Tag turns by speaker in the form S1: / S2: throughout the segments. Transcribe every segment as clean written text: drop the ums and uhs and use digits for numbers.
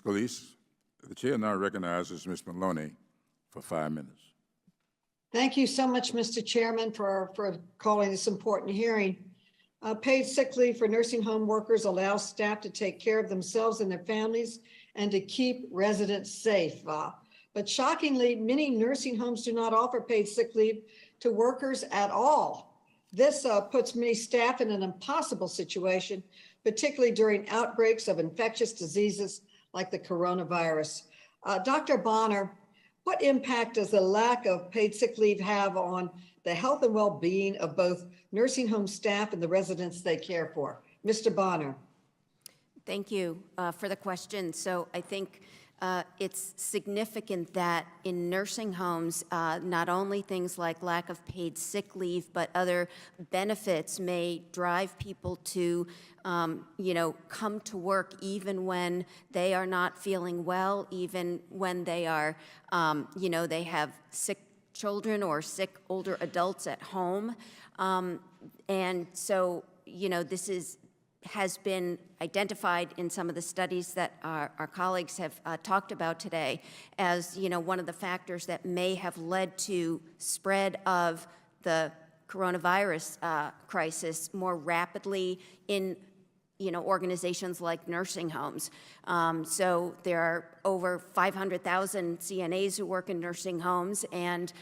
S1: Scalise. The chair now recognizes Ms. Maloney for 5 minutes.
S2: Thank you so much, Mr. Chairman, for calling this important hearing. Paid sick leave for nursing home workers allows staff to take care of themselves and their families and to keep residents safe. But shockingly, many nursing homes do not offer paid sick leave to workers at all. This puts many staff in an impossible situation, particularly during outbreaks of infectious diseases like the coronavirus. Dr. Bonner, what impact does the lack of paid sick leave have on the health and well-being of both nursing home staff and the residents they care for? Mr. Bonner.
S3: Thank you for the question. So I think it's significant that in nursing homes, not only things like lack of paid sick leave, but other benefits may drive people to, come to work even when they are not feeling well, even when they are, they have sick children or sick older adults at home. And so, this has been identified in some of the studies that our colleagues have talked about today as, one of the factors that may have led to spread of the coronavirus crisis more rapidly in, organizations like nursing homes. So there are over 500,000 CNAs who work in nursing homes and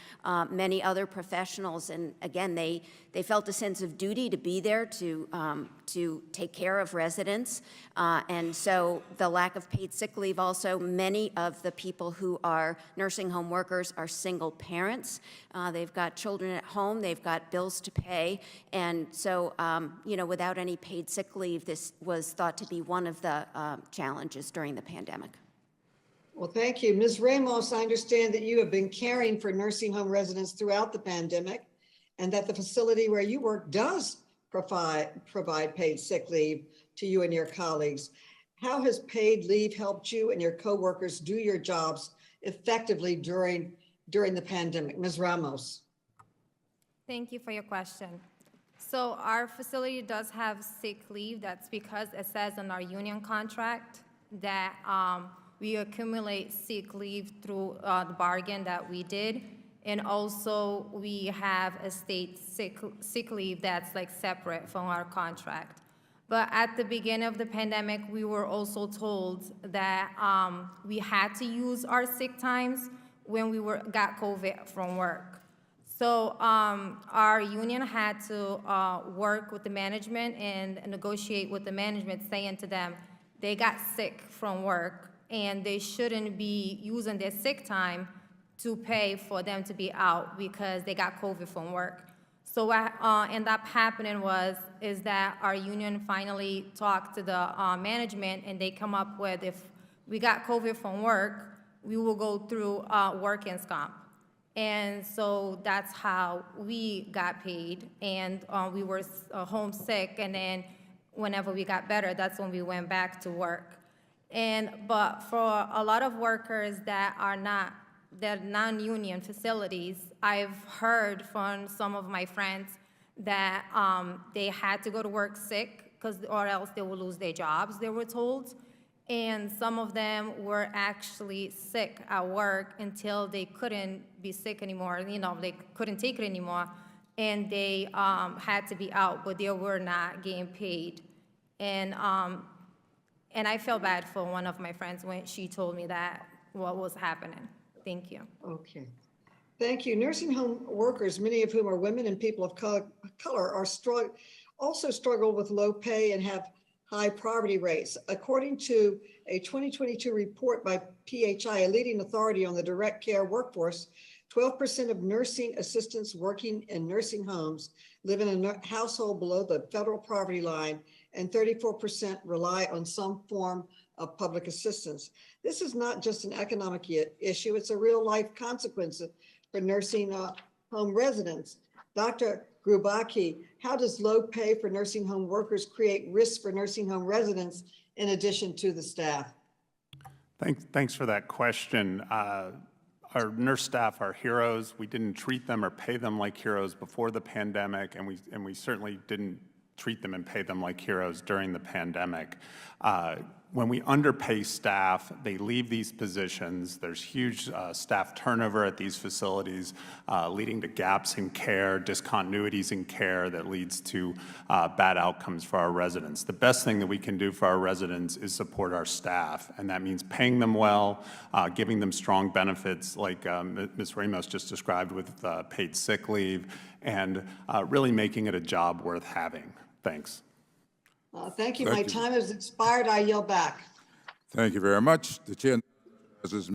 S3: many other professionals. And again, they felt a sense of duty to be there to take care of residents. And so the lack of paid sick leave also, many of the people who are nursing home workers are single parents. They've got children at home, they've got bills to pay. And so, without any paid sick leave, this was thought to be one of the challenges during the pandemic.
S2: Well, thank you. Ms. Ramos, I understand that you have been caring for nursing home residents throughout the pandemic and that the facility where you work does provide paid sick leave to you and your colleagues. How has paid leave helped you and your coworkers do your jobs effectively during the pandemic? Ms. Ramos.
S4: Thank you for your question. So our facility does have sick leave. That's because it says in our union contract that we accumulate sick leave through the bargain that we did. And also we have a state sick leave that's like separate from our contract. But at the beginning of the pandemic, we were also told that we had to use our sick times when we got COVID from work. So our union had to work with the management and negotiate with the management, saying to them they got sick from work and they shouldn't be using their sick time to pay for them to be out because they got COVID from work. So what ended up happening is that our union finally talked to the management and they come up with, if we got COVID from work, we will go through workers' comp. And so that's how we got paid, and we were homesick, and then whenever we got better, that's when we went back to work. But for a lot of workers that are non-union facilities, I've heard from some of my friends that they had to go to work sick or else they will lose their jobs, they were told. And some of them were actually sick at work until they couldn't be sick anymore. They couldn't take it anymore, and they had to be out, but they were not getting paid. And I felt bad for one of my friends when she told me that what was happening. Thank you.
S2: Okay. Thank you. Nursing home workers, many of whom are women and people of color, also struggle with low pay and have high poverty rates. According to a 2022 report by PHI, a leading authority on the direct care workforce, 12% of nursing assistants working in nursing homes live in a household below the federal poverty line, and 34% rely on some form of public assistance. This is not just an economic issue, it's a real life consequence for nursing home residents. Dr. Grubacki, how does low pay for nursing home workers create risks for nursing home residents in addition to the staff?
S5: Thanks for that question. Our nurse staff are heroes. We didn't treat them or pay them like heroes before the pandemic, and we certainly didn't treat them and pay them like heroes during the pandemic. when we underpay staff, they leave these positions. There's huge staff turnover at these facilities, leading to gaps in care, discontinuities in care that leads to bad outcomes for our residents. The best thing that we can do for our residents is support our staff, and that means paying them well, giving them strong benefits like Ms. Ramos just described with paid sick leave, and really making it a job worth having. Thanks.
S2: Thank you.
S1: Thank
S2: My
S1: you.
S2: time has expired. I yield back.
S1: Thank you very much. The chair recognizes